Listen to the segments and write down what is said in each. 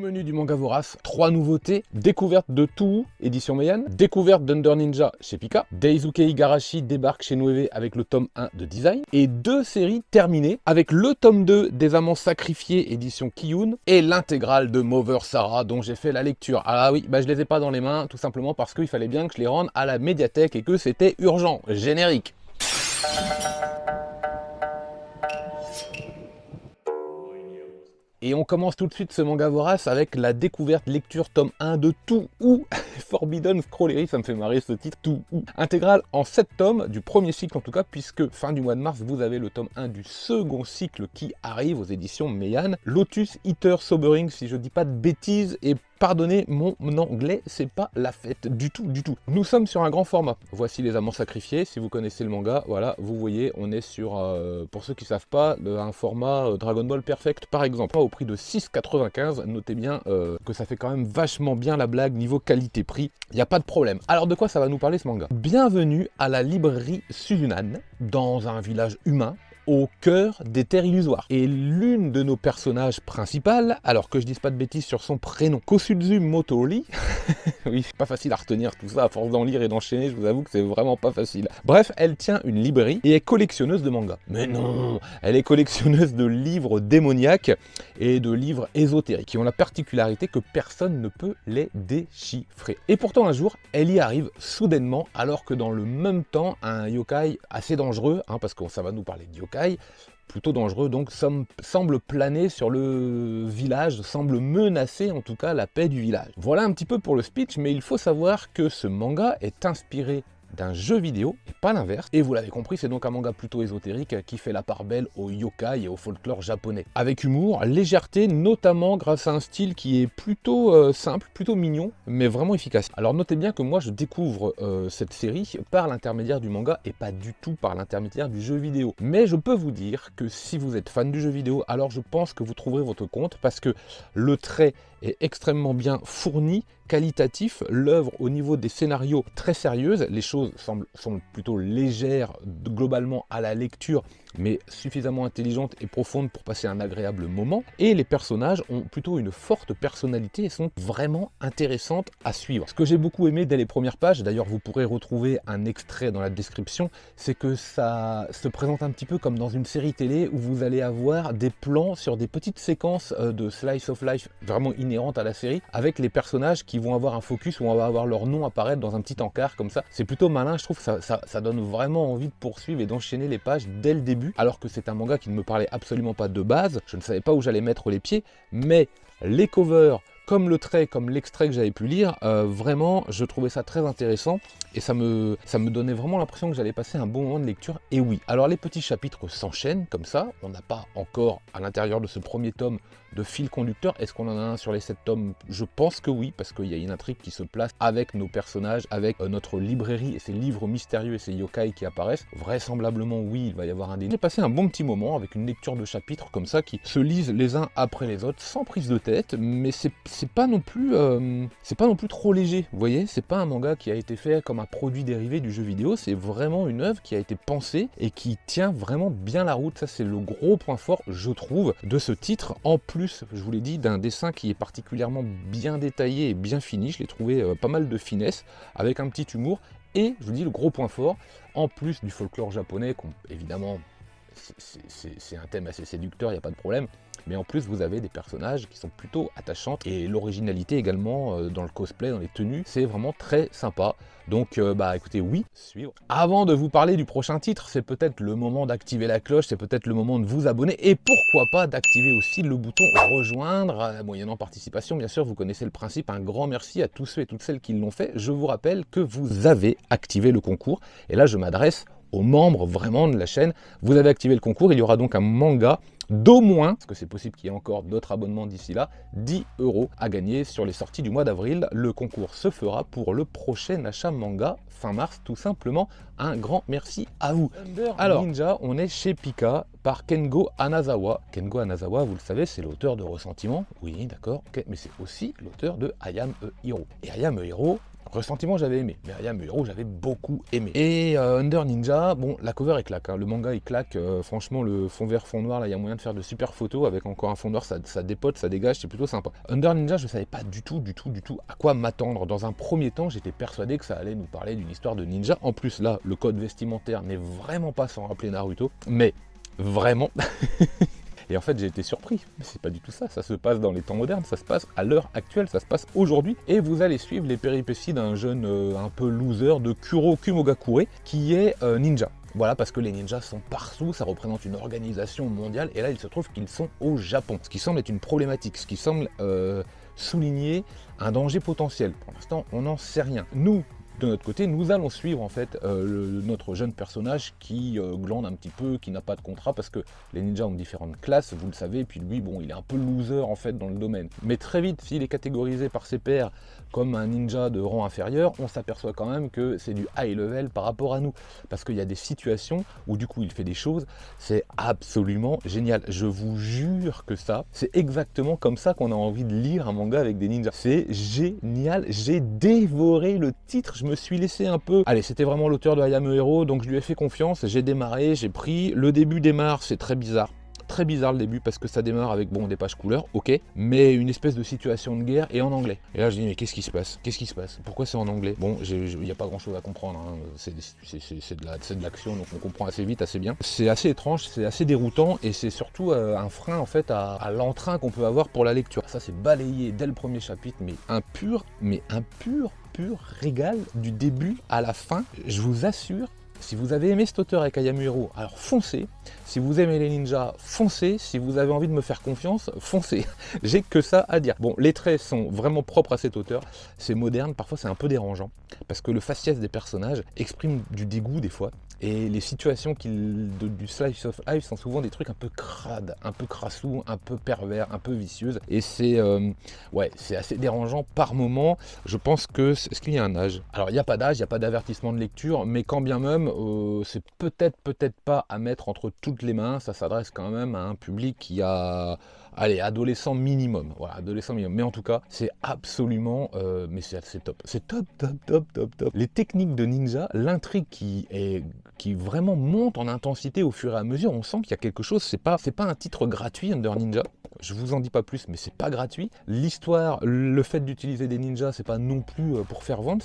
menu du Manga Vorace, 3 nouveautés, découverte de Touhou, édition Meian, découverte d'Under Ninja chez Pika, Daisuke Igarashi débarque chez Noévé avec le tome 1 de Design, et 2 séries terminées avec le tome 2 des Amants Sacrifiés, édition Kiyun, et l'intégrale de Mover Sarah dont j'ai fait la lecture. Ah oui, je les ai pas dans les mains, tout simplement parce qu'il fallait bien que je les rende à la médiathèque et que c'était urgent. Générique. Et on commence tout de suite ce Manga Vorace avec la découverte lecture tome 1 de Touhou. Forbidden Scrollery, ça me fait marrer ce titre, Touhou. Intégrale en 7 tomes, du premier cycle en tout cas, puisque fin du mois de mars, vous avez le tome 1 du second cycle qui arrive aux éditions Meian. Lotus Eater Sobering, si je dis pas de bêtises, et pardonnez mon anglais, c'est pas la fête du tout, du tout. Nous sommes sur un grand format. Voici les Amants Sacrifiés. Si vous connaissez le manga, voilà, vous voyez, on est sur, pour ceux qui savent pas, un format Dragon Ball Perfect par exemple. Au prix de 6,95, notez bien que ça fait quand même vachement bien la blague niveau qualité-prix. Il n'y a pas de problème. Alors de quoi ça va nous parler ce manga? Bienvenue à la librairie Suzunan, dans un village humain, au cœur des terres illusoires. Et l'une de nos personnages principales, alors que je dise pas de bêtises sur son prénom, Kosuzu Motori, oui, c'est pas facile à retenir tout ça, à force d'en lire et d'enchaîner, je vous avoue que c'est vraiment pas facile. Bref, elle tient une librairie et est collectionneuse de mangas. Mais non, elle est collectionneuse de livres démoniaques et de livres ésotériques, qui ont la particularité que personne ne peut les déchiffrer. Et pourtant un jour, elle y arrive soudainement, alors que dans le même temps, un yokai assez dangereux, parce que ça va nous parler de yokai, plutôt dangereux, donc semble planer sur le village, semble menacer en tout cas la paix du village. Voilà un petit peu pour le speech, mais il faut savoir que ce manga est inspiré d'un jeu vidéo, et pas l'inverse. Et vous l'avez compris, c'est donc un manga plutôt ésotérique qui fait la part belle au yokai et au folklore japonais. Avec humour, légèreté, notamment grâce à un style qui est plutôt simple, plutôt mignon, mais vraiment efficace. Alors notez bien que moi je découvre cette série par l'intermédiaire du manga et pas du tout par l'intermédiaire du jeu vidéo. Mais je peux vous dire que si vous êtes fan du jeu vidéo, alors je pense que vous trouverez votre compte, parce que le trait est extrêmement bien fourni, qualitatif, l'œuvre au niveau des scénarios très sérieuse, les choses semblent plutôt légères globalement à la lecture, mais suffisamment intelligentes et profondes pour passer un agréable moment, et les personnages ont plutôt une forte personnalité et sont vraiment intéressantes à suivre. Ce que j'ai beaucoup aimé dès les premières pages, d'ailleurs vous pourrez retrouver un extrait dans la description, c'est que ça se présente un petit peu comme dans une série télé où vous allez avoir des plans sur des petites séquences de slice of life vraiment inhérentes à la série, avec les personnages qui vont avoir un focus où on va avoir leur nom apparaître dans un petit encart comme ça. C'est plutôt malin, je trouve que ça donne vraiment envie de poursuivre et d'enchaîner les pages dès le début, alors que c'est un manga qui ne me parlait absolument pas de base. Je ne savais pas où j'allais mettre les pieds, mais les covers, comme le trait, comme l'extrait que j'avais pu lire, vraiment je trouvais ça très intéressant et ça me donnait vraiment l'impression que j'allais passer un bon moment de lecture. Et oui, alors les petits chapitres s'enchaînent comme ça, on n'a pas encore à l'intérieur de ce premier tome de fil conducteur. Est-ce qu'on en a un sur les 7 tomes? Je pense que oui, parce qu'il y a une intrigue qui se place avec nos personnages, avec notre librairie et ces livres mystérieux et ces yokai qui apparaissent. Vraisemblablement oui, il va y avoir un délire. J'ai passé un bon petit moment avec une lecture de chapitres comme ça qui se lisent les uns après les autres sans prise de tête, mais c'est pas non plus trop léger, vous voyez, c'est pas un manga qui a été fait comme un produit dérivé du jeu vidéo, c'est vraiment une œuvre qui a été pensée et qui tient vraiment bien la route. Ça c'est le gros point fort, je trouve, de ce titre, en plus, je vous l'ai dit, d'un dessin qui est particulièrement bien détaillé et bien fini. Je l'ai trouvé pas mal de finesse, avec un petit humour, et je vous dis le gros point fort, en plus du folklore japonais, évidemment c'est un thème assez séducteur, il n'y a pas de problème, mais en plus vous avez des personnages qui sont plutôt attachantes, et l'originalité également dans le cosplay, dans les tenues, c'est vraiment très sympa. Donc écoutez, oui, suivre. Avant de vous parler du prochain titre, c'est peut-être le moment d'activer la cloche, c'est peut-être le moment de vous abonner, et pourquoi pas d'activer aussi le bouton rejoindre, moyennant participation, bien sûr, vous connaissez le principe. Un grand merci à tous ceux et toutes celles qui l'ont fait. Je vous rappelle que vous avez activé le concours, et là je m'adresse aux membres vraiment de la chaîne. Vous avez activé le concours, il y aura donc un manga d'au moins, parce que c'est possible qu'il y ait encore d'autres abonnements d'ici là, 10 € à gagner sur les sorties du mois d'avril. Le concours se fera pour le prochain achat manga fin mars, tout simplement. Un grand merci à vous. Alors, Ninja, on est chez Pika par Kengo Anazawa. Kengo Anazawa, vous le savez, c'est l'auteur de Ressentiment. Oui, d'accord, okay, mais c'est aussi l'auteur de I Am a Hero. Et I Am a Hero, Ressentiment, j'avais aimé, mais Ayame Hero, j'avais beaucoup aimé. Et Under Ninja, bon, la cover est claque, hein. Le manga il claque, franchement, le fond vert, fond noir, là, il y a moyen de faire de super photos, avec encore un fond noir, ça dépote, ça dégage, c'est plutôt sympa. Under Ninja, je savais pas du tout à quoi m'attendre. Dans un premier temps, j'étais persuadé que ça allait nous parler d'une histoire de ninja. En plus, là, le code vestimentaire n'est vraiment pas sans rappeler Naruto, mais vraiment... Et en fait, j'ai été surpris, mais c'est pas du tout ça, ça se passe dans les temps modernes, ça se passe à l'heure actuelle, ça se passe aujourd'hui, et vous allez suivre les péripéties d'un jeune un peu loser de Kuro Kumogakure, qui est ninja. Voilà, parce que les ninjas sont partout, ça représente une organisation mondiale, et là, il se trouve qu'ils sont au Japon, ce qui semble être une problématique, ce qui semble souligner un danger potentiel. Pour l'instant, on n'en sait rien. Nous, de notre côté, nous allons suivre en fait notre jeune personnage qui glande un petit peu, qui n'a pas de contrat, parce que les ninjas ont différentes classes, vous le savez, et puis lui, bon, il est un peu loser en fait dans le domaine. Mais très vite, s'il est catégorisé par ses pairs comme un ninja de rang inférieur, on s'aperçoit quand même que c'est du high level par rapport à nous, parce qu'il y a des situations où du coup il fait des choses, c'est absolument génial. Je vous jure que ça, c'est exactement comme ça qu'on a envie de lire un manga avec des ninjas. C'est génial, j'ai dévoré le titre, je me suis laissé un peu... Allez, c'était vraiment l'auteur de Ayame Hero, donc je lui ai fait confiance, j'ai démarré, j'ai pris... Le début démarre, c'est très bizarre le début, parce que ça démarre avec, bon, des pages couleurs, ok, mais une espèce de situation de guerre et en anglais. Et là, je dis, mais qu'est-ce qui se passe? Qu'est-ce qui se passe? Pourquoi c'est en anglais? Bon, il n'y a pas grand-chose à comprendre, hein. C'est de l'action, donc on comprend assez vite, assez bien. C'est assez étrange, c'est assez déroutant, et c'est surtout un frein, en fait, à l'entrain qu'on peut avoir pour la lecture. Ça, c'est balayé dès le premier chapitre, mais un pur régal du début à la fin, je vous assure. Si vous avez aimé cet auteur avec Ayame Hero, alors foncez. Si vous aimez les ninjas, foncez. Si vous avez envie de me faire confiance, foncez. J'ai que ça à dire. Bon, les traits sont vraiment propres à cet auteur. C'est moderne, parfois c'est un peu dérangeant. Parce que le faciès des personnages exprime du dégoût des fois. Et les situations du slice of life sont souvent des trucs un peu crades, un peu crassous, un peu pervers, un peu vicieuses. Et c'est assez dérangeant par moment. Je pense que... Est-ce qu'il y a un âge? Alors, il n'y a pas d'âge, il n'y a pas d'avertissement de lecture, mais quand bien même, c'est peut-être pas à mettre entre toutes les mains. Ça s'adresse quand même à un public qui a... Allez, adolescent minimum. Voilà, adolescent minimum. Mais en tout cas, c'est absolument... mais c'est top. C'est top. Les techniques de ninja, l'intrigue qui vraiment monte en intensité au fur et à mesure, on sent qu'il y a quelque chose, c'est pas un titre gratuit, Under Ninja, je vous en dis pas plus, mais c'est pas gratuit. L'histoire, le fait d'utiliser des ninjas, c'est pas non plus pour faire vendre,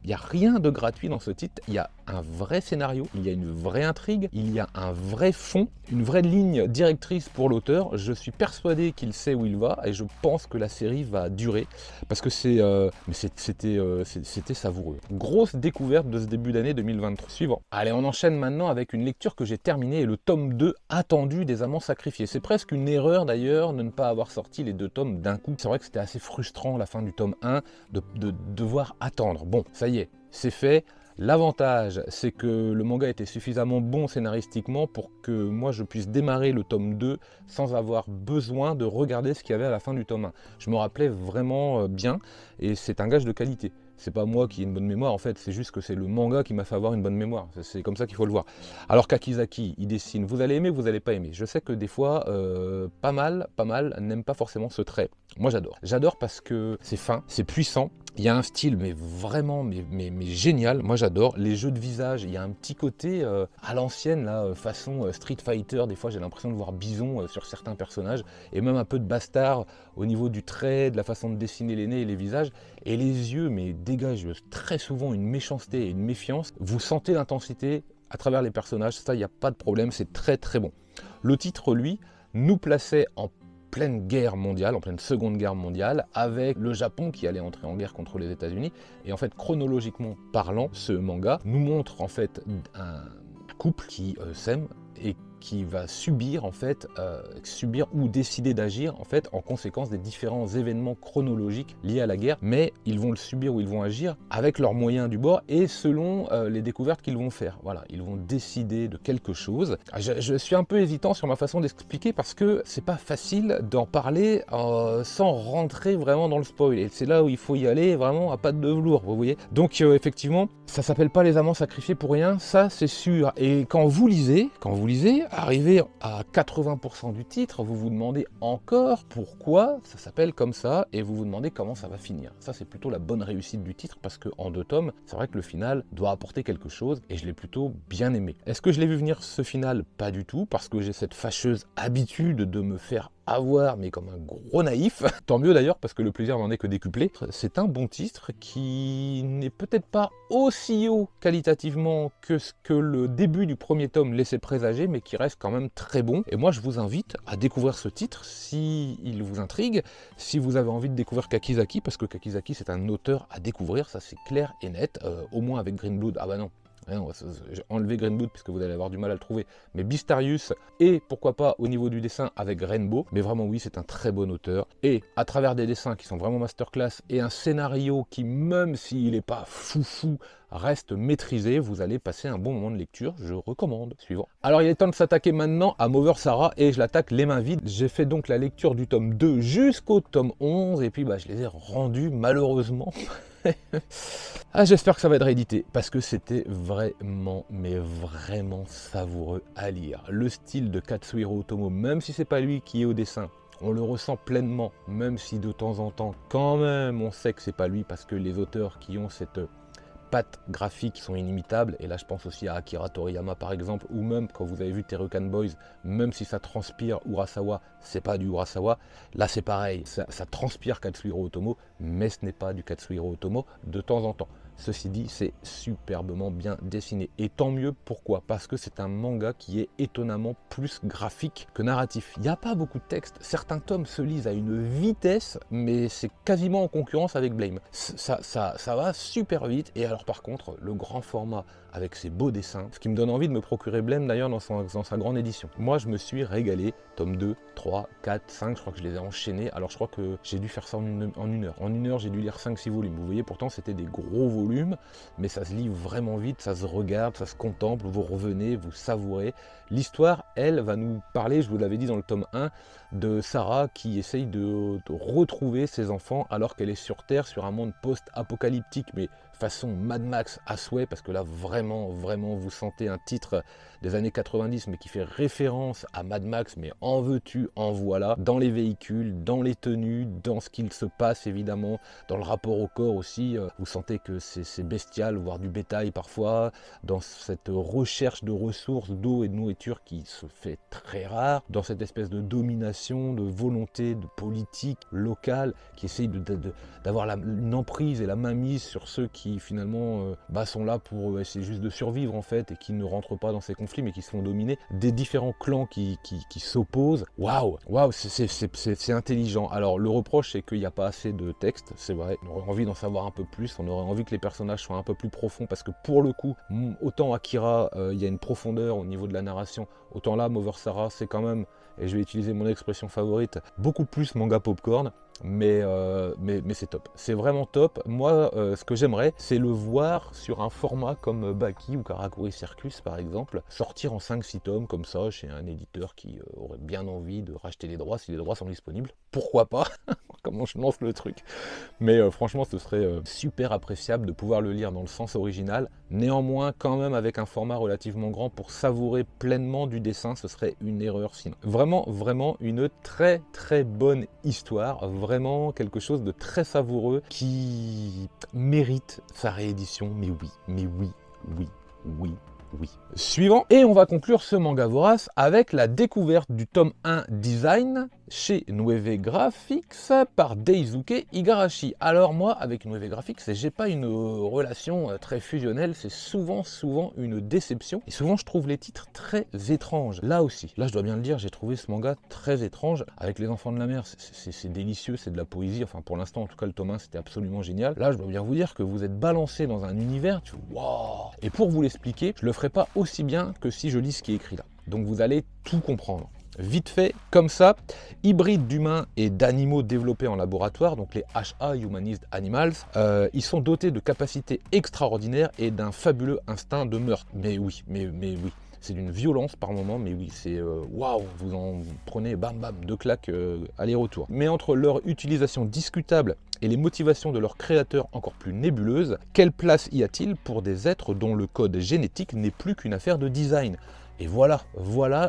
il y a rien de gratuit dans ce titre, il y a un vrai scénario, il y a une vraie intrigue, il y a un vrai fond, une vraie ligne directrice pour l'auteur. Je suis persuadé qu'il sait où il va, et je pense que la série va durer, parce que c'était savoureux. Grosse découverte de ce début d'année 2023. Suivant. Allez, on enchaîne maintenant avec une lecture que j'ai terminée, et le tome 2 attendu des Amants Sacrifiés. C'est presque une erreur d'ailleurs de ne pas avoir sorti les deux tomes d'un coup. C'est vrai que c'était assez frustrant la fin du tome 1 de devoir attendre. Bon, ça y est, c'est fait. L'avantage, c'est que le manga était suffisamment bon scénaristiquement pour que moi je puisse démarrer le tome 2 sans avoir besoin de regarder ce qu'il y avait à la fin du tome 1. Je me rappelais vraiment bien, et c'est un gage de qualité. C'est pas moi qui ai une bonne mémoire, en fait, c'est juste que c'est le manga qui m'a fait avoir une bonne mémoire. C'est comme ça qu'il faut le voir. Alors Kakizaki, il dessine, vous allez aimer, vous allez pas aimer. Je sais que des fois, pas mal n'aiment pas forcément ce trait. Moi j'adore. J'adore parce que c'est fin, c'est puissant. Il y a un style, mais vraiment, mais génial. Moi, j'adore. Les jeux de visage, il y a un petit côté à l'ancienne, là, façon Street Fighter. Des fois, j'ai l'impression de voir Bison sur certains personnages. Et même un peu de Bastard au niveau du trait, de la façon de dessiner les nez et les visages. Et les yeux, mais dégagent très souvent une méchanceté et une méfiance. Vous sentez l'intensité à travers les personnages. Ça, il n'y a pas de problème. C'est très, très bon. Le titre, lui, nous plaçait en pleine guerre mondiale, en pleine seconde guerre mondiale, avec le Japon qui allait entrer en guerre contre les États-Unis. Et en fait, chronologiquement parlant, ce manga nous montre en fait un couple qui s'aime et qui va subir en fait, ou décider d'agir en fait en conséquence des différents événements chronologiques liés à la guerre, mais ils vont le subir ou ils vont agir avec leurs moyens du bord et selon les découvertes qu'ils vont faire. Voilà, ils vont décider de quelque chose. Je suis un peu hésitant sur ma façon d'expliquer parce que c'est pas facile d'en parler sans rentrer vraiment dans le spoil. Et c'est là où il faut y aller vraiment à pattes de velours, vous voyez. Donc effectivement, ça s'appelle pas Les Amants Sacrifiés pour rien, ça c'est sûr. Et quand vous lisez, Arrivé à 80% du titre, vous vous demandez encore pourquoi ça s'appelle comme ça et vous vous demandez comment ça va finir. Ça, c'est plutôt la bonne réussite du titre parce qu'en 2 tomes, c'est vrai que le final doit apporter quelque chose et je l'ai plutôt bien aimé. Est-ce que je l'ai vu venir ce final? Pas du tout, parce que j'ai cette fâcheuse habitude de me faire avoir, mais comme un gros naïf. Tant mieux d'ailleurs, parce que le plaisir n'en est que décuplé. C'est un bon titre qui n'est peut-être pas aussi haut qualitativement que ce que le début du premier tome laissait présager, mais qui reste quand même très bon. Et moi, je vous invite à découvrir ce titre si il vous intrigue, si vous avez envie de découvrir Kakizaki, parce que Kakizaki, c'est un auteur à découvrir, ça c'est clair et net, au moins avec Green Blood. Ah bah non, j'ai enlevé Green Blood puisque vous allez avoir du mal à le trouver, mais Beastarius et pourquoi pas au niveau du dessin avec Rainbow, mais vraiment oui, c'est un très bon auteur et à travers des dessins qui sont vraiment masterclass et un scénario qui, même s'il n'est pas foufou, reste maîtrisé, vous allez passer un bon moment de lecture, je recommande. Suivant. Alors il est temps de s'attaquer maintenant à Mover Sarah et je l'attaque les mains vides. J'ai fait donc la lecture du tome 2 jusqu'au tome 11 et puis bah, je les ai rendus malheureusement. Ah, j'espère que ça va être réédité parce que c'était vraiment, mais vraiment savoureux à lire. Le style de Katsuhiro Otomo, même si c'est pas lui qui est au dessin, on le ressent pleinement, même si de temps en temps, quand même, on sait que c'est pas lui parce que les auteurs qui ont cette pattes graphiques sont inimitables, et là je pense aussi à Akira Toriyama par exemple, ou même quand vous avez vu Terukan Boys, même si ça transpire Urasawa, c'est pas du Urasawa, là c'est pareil, ça transpire Katsuhiro Otomo, mais ce n'est pas du Katsuhiro Otomo de temps en temps. Ceci dit, c'est superbement bien dessiné, et tant mieux. Pourquoi? Parce que c'est un manga qui est étonnamment plus graphique que narratif. Il n'y a pas beaucoup de texte, certains tomes se lisent à une vitesse, mais c'est quasiment en concurrence avec Blame. Ça va super vite, et alors par contre, le grand format avec ses beaux dessins, ce qui me donne envie de me procurer Blame d'ailleurs dans sa grande édition. Moi je me suis régalé, tome 2, 3, 4, 5, je crois que je les ai enchaînés, alors je crois que j'ai dû faire ça en une heure. En une heure j'ai dû lire 5-6 volumes, vous voyez, pourtant c'était des gros volumes, mais ça se lit vraiment vite, ça se regarde, ça se contemple, vous revenez, vous savourez. L'histoire, elle, va nous parler, je vous l'avais dit dans le tome 1, de Sarah qui essaye de retrouver ses enfants alors qu'elle est sur Terre, sur un monde post-apocalyptique, mais façon Mad Max à souhait, parce que là vraiment vous sentez un titre des années 90 mais qui fait référence à Mad Max, mais en veux-tu, en voilà, dans les véhicules, dans les tenues, dans ce qu'il se passe évidemment, dans le rapport au corps aussi, vous sentez que c'est bestial, voire du bétail parfois, dans cette recherche de ressources, d'eau et de nourriture qui se fait très rare, dans cette espèce de domination, de volonté, de politique locale qui essaye d'avoir une emprise et la mainmise sur ceux qui finalement sont là pour essayer juste de survivre en fait, et qui ne rentrent pas dans ces conflits mais qui se font dominer, des différents clans qui s'opposent. Waouh, c'est intelligent. Alors le reproche c'est qu'il n'y a pas assez de texte, c'est vrai, on aurait envie d'en savoir un peu plus, on aurait envie que les personnages soient un peu plus profonds, parce que pour le coup, autant Akira, il y a une profondeur au niveau de la narration, autant là, Mover Sarah, c'est quand même, et je vais utiliser mon expression favorite, beaucoup plus manga popcorn. Mais c'est top, c'est vraiment top. Moi, ce que j'aimerais, c'est le voir sur un format comme Baki ou Karakuri Circus par exemple, sortir en 5-6 tomes comme ça chez un éditeur qui aurait bien envie de racheter les droits, si les droits sont disponibles. Pourquoi pas? Comment je lance le truc? Mais franchement, ce serait super appréciable de pouvoir le lire dans le sens original, néanmoins quand même avec un format relativement grand pour savourer pleinement du dessin, ce serait une erreur sinon. Vraiment une très bonne histoire, vraiment quelque chose de très savoureux qui mérite sa réédition, mais oui. Suivant, et on va conclure ce manga vorace avec la découverte du tome 1 Design chez Nueve Graphics par Daisuke Igarashi. Alors moi, avec Nueve Graphics, j'ai pas une relation très fusionnelle, c'est souvent une déception, et souvent je trouve les titres très étranges. Là aussi, là je dois bien le dire, j'ai trouvé ce manga très étrange. Avec Les Enfants de la Mer, c'est délicieux, c'est de la poésie, enfin pour l'instant en tout cas le tome 1 c'était absolument génial. Là je dois bien vous dire que vous êtes balancé dans un univers, tu vois, waouh. Et pour vous l'expliquer, je le ferai pas aussi bien que si je lis ce qui est écrit là. Donc vous allez tout comprendre. Vite fait, comme ça, hybride d'humains et d'animaux développés en laboratoire, donc les HA, Humanized Animals, ils sont dotés de capacités extraordinaires et d'un fabuleux instinct de meurtre. Mais oui, c'est d'une violence par moment, mais oui, c'est waouh, vous prenez bam 2 claques aller-retour. Mais entre leur utilisation discutable et les motivations de leurs créateurs encore plus nébuleuses, quelle place y a-t-il pour des êtres dont le code génétique n'est plus qu'une affaire de design? Et voilà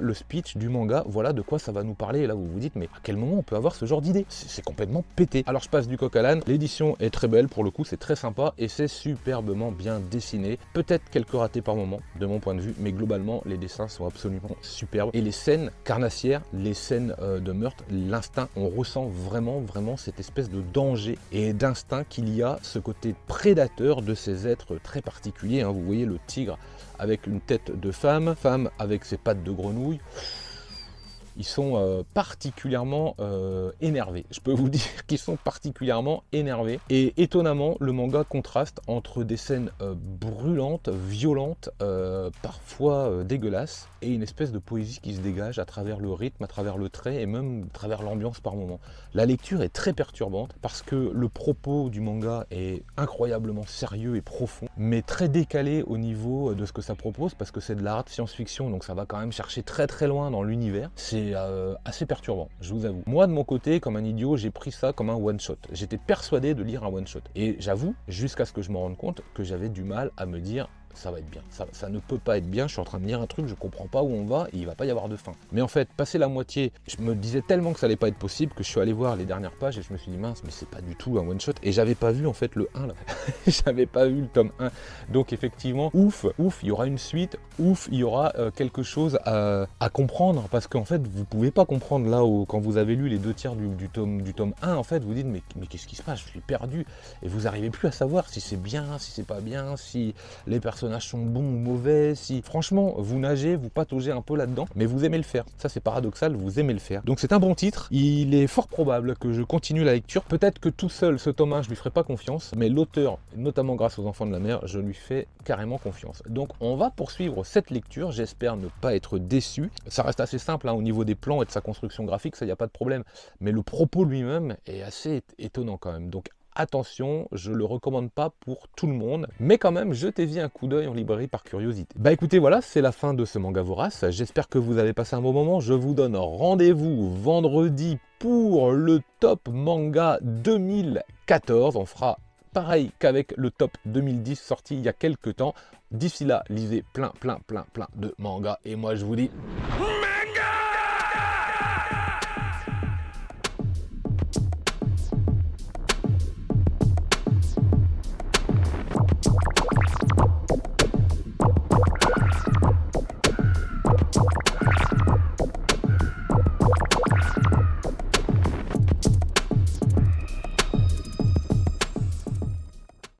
le speech du manga, voilà de quoi ça va nous parler. Et là vous vous dites mais à quel moment on peut avoir ce genre d'idée? C'est complètement pété. Alors je passe du coq à l'âne, l'édition est très belle pour le coup, c'est très sympa et c'est superbement bien dessiné. Peut-être quelques ratés par moment de mon point de vue, mais globalement les dessins sont absolument superbes. Et les scènes carnassières, les scènes de meurtre, l'instinct, on ressent vraiment cette espèce de danger et d'instinct qu'il y a, ce côté prédateur de ces êtres très particuliers. Hein. Vous voyez le tigre avec une tête de femme avec ses pattes de grenouille. Ils sont particulièrement énervés. Je peux vous dire qu'ils sont particulièrement énervés. Et étonnamment, le manga contraste entre des scènes brûlantes, violentes, parfois dégueulasses, et une espèce de poésie qui se dégage à travers le rythme, à travers le trait, et même à travers l'ambiance par moment. La lecture est très perturbante, parce que le propos du manga est incroyablement sérieux et profond, mais très décalé au niveau de ce que ça propose, parce que c'est de la hard science-fiction, donc ça va quand même chercher très loin dans l'univers. C'est assez perturbant, je vous avoue. Moi, de mon côté, comme un idiot, j'ai pris ça comme un one-shot. J'étais persuadé de lire un one-shot. Et j'avoue, jusqu'à ce que je me rende compte que j'avais du mal à me dire ça va être bien, ça ne peut pas être bien, je suis en train de lire un truc, je comprends pas où on va et il va pas y avoir de fin. Mais en fait, passé la moitié, je me disais tellement que ça allait pas être possible que je suis allé voir les dernières pages et je me suis dit mince, mais c'est pas du tout un one shot. Et j'avais pas vu en fait le 1 là, j'avais pas vu le tome 1. Donc effectivement, ouf, il y aura une suite, ouf, il y aura quelque chose à comprendre, parce qu'en fait, vous pouvez pas comprendre là quand vous avez lu les 2/3 du tome 1, en fait, vous dites mais qu'est-ce qui se passe, je suis perdu, et vous arrivez plus à savoir si c'est bien, si c'est pas bien, si les personnages sont bons ou mauvais, si franchement vous nagez, vous pataugez un peu là-dedans, mais vous aimez le faire. Ça c'est paradoxal, vous aimez le faire. Donc c'est un bon titre, il est fort probable que je continue la lecture. Peut-être que tout seul, ce tome 1, je lui ferai pas confiance, mais l'auteur, notamment grâce aux Enfants de la Mer, je lui fais carrément confiance. Donc on va poursuivre cette lecture, j'espère ne pas être déçu. Ça reste assez simple hein, au niveau des plans et de sa construction graphique, ça y a pas de problème, mais le propos lui-même est assez étonnant quand même. Donc attention, je le recommande pas pour tout le monde, mais quand même, jetez-y un coup d'œil en librairie par curiosité. Bah écoutez, voilà, c'est la fin de ce manga vorace. J'espère que vous avez passé un bon moment. Je vous donne rendez-vous vendredi pour le top manga 2014. On fera pareil qu'avec le top 2010 sorti il y a quelques temps. D'ici là, lisez plein de mangas. Et moi, je vous dis... Manga!